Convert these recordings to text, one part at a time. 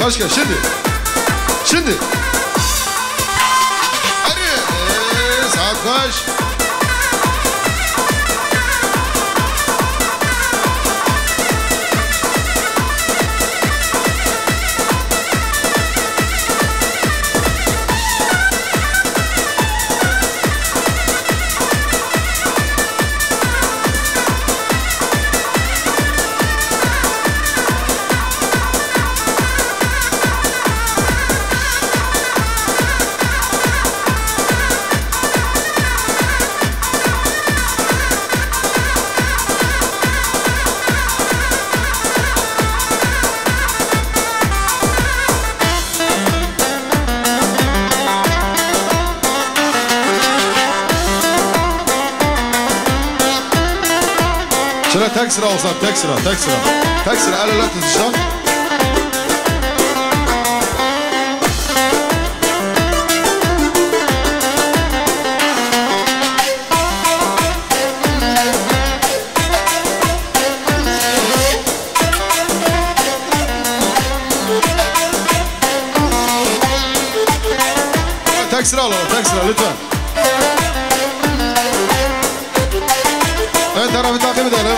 Başka şimdi hadi saat kaç? Şöyle tek sıra olsan, tek sıra el ele tutuşan. Tek sıra alalım, tek sıra lütfen. Ön tarafı takip edelim.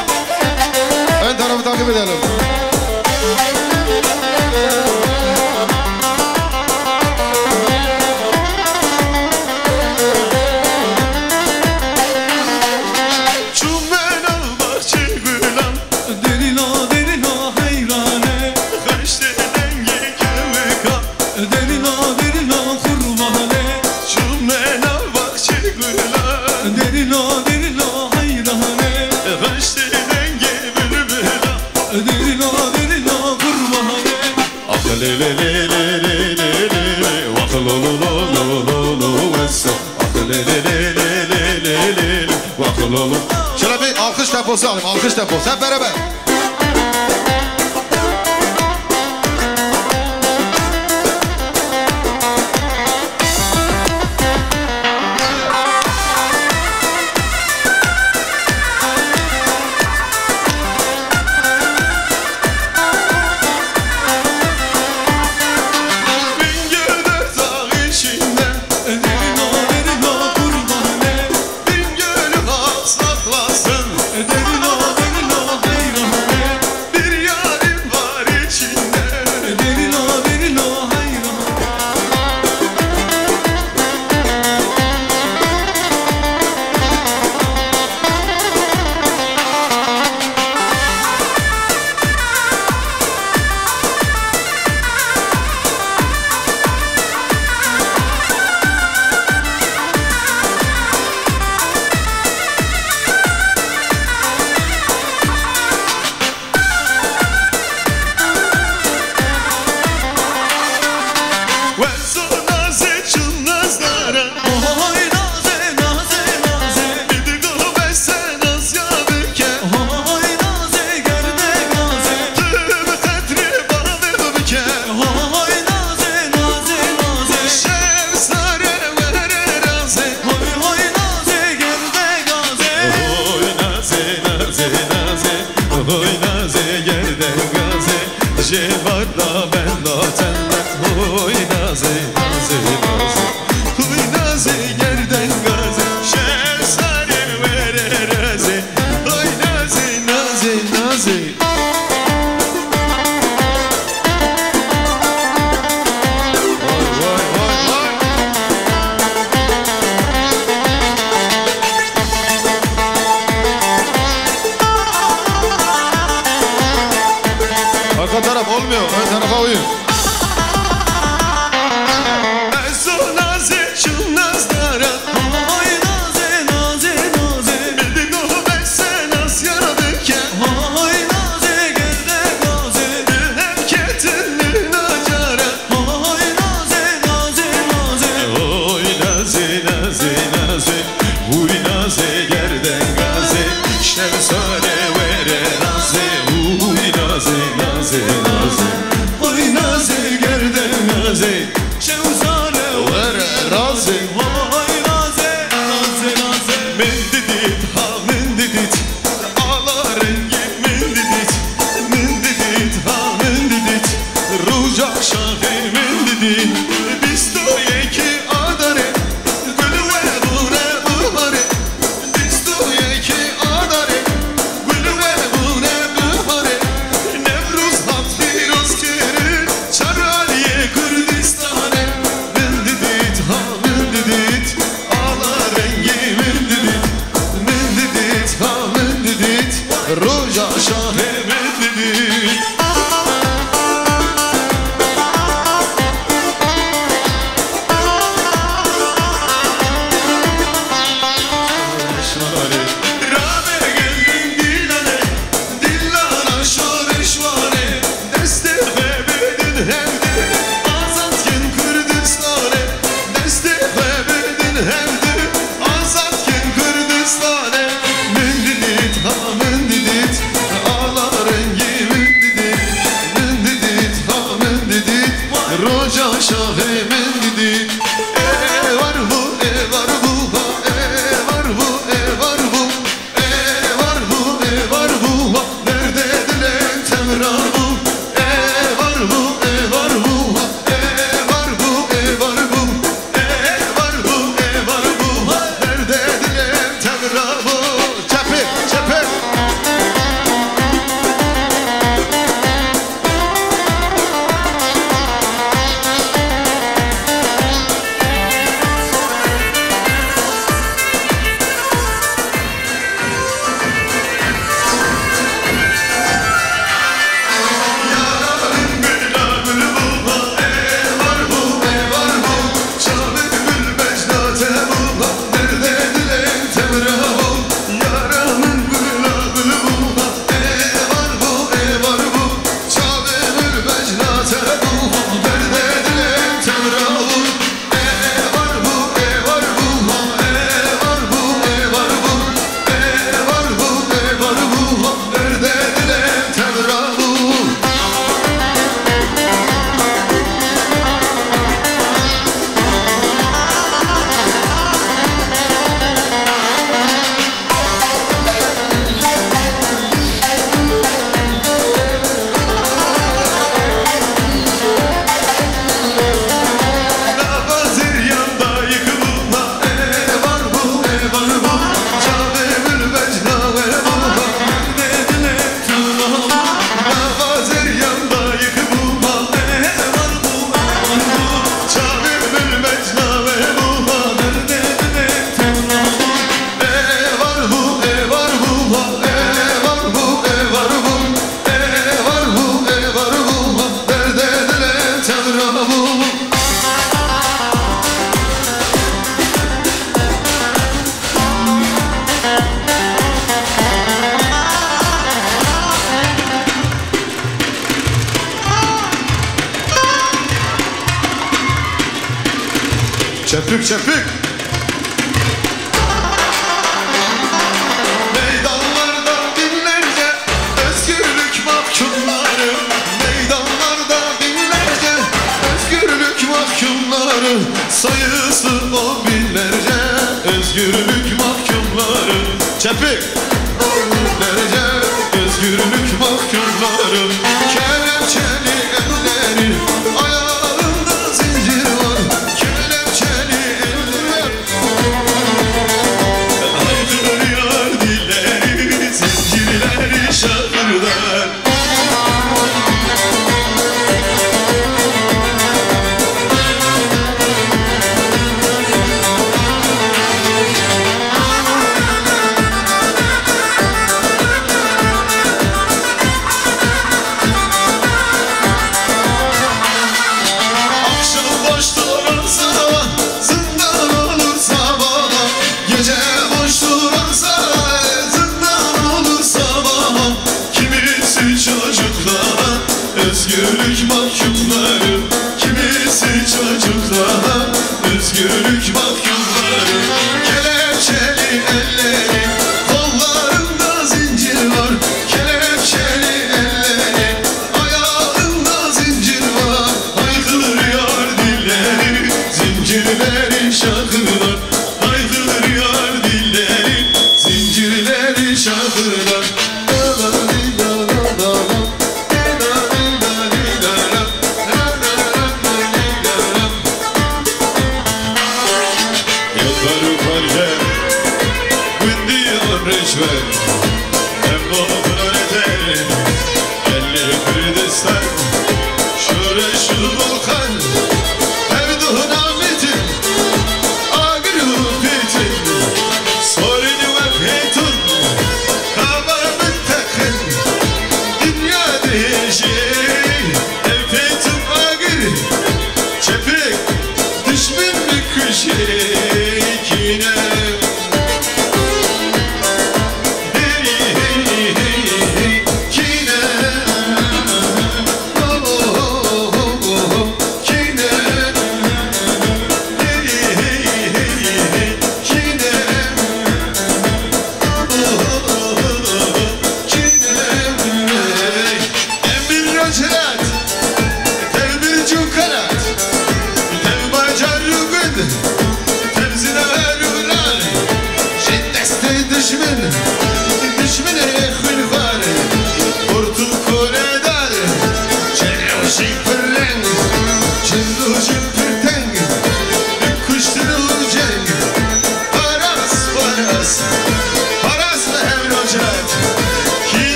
Ön tarafı takip edelim. Şöyle bir alkış temposu alayım, alkış temposu hep beraber. Bir gece var da ben da tenden. Oy naze naze naze, huy naze yerden gaze, şehzade vere raze. Oy naze naze naze. Arka taraf olmuyor, ön tarafa uyun. Ezo naze, şu nazlara. Ay naze naze naze, Bildin o ben sen az yaradıkken. ay naze gelde gaze, Hemketin nacara. ay naze naze naze, Oy naze naze naze, huy naze gerden gaze, şemsane vere naze. Huy naze naze naze, huy naze gerden gaze, şevzare vere raze. ay naze naze naze, Mendidit ha mendidit, ala rengi mendidit. Mendidit ha mendidit, ruja şahir mendidit. Bistoye ki adare, gülüve bune buhare. Bistoye ki adare, gülüve bune buhare. Nevruz hat firoz kerir, Çaraliye Kürdistan'e. Mendidit ha mendidit, ala rengi mendidit. Mendidit ha mendidit, ruja şahir mendidit. Rame geldin dilane, dillana şoreşvane. Deste bebedin hemdi, azatken Kürdistan'e. Deste bebedin hemdi, azatken Kürdistan'e. Mendidit ha mendidit, ala rengi mendidit. Mendidit ha mendidit, roja şahe mendidit. Var bu, var bu, var bu, var bu, var bu, var bu. Nerede dilen temrabu? Var bu, var bu, var bu, var bu, var bu, var bu. Nerede dilen temrabu? Çepik, çepik. Çepik çepik. Meydanlarda binlerce özgürlük mahkumları. Meydanlarda binlerce özgürlük mahkumları. Sayısı o binlerce özgürlük mahkumları. Çepik. O binlerce özgürlük mahkumları. Kelepçeli şahına La la li la la la la La li la li la la La la la la li la la Yolları parça Gündü yol reşvet Hem babın öğreterim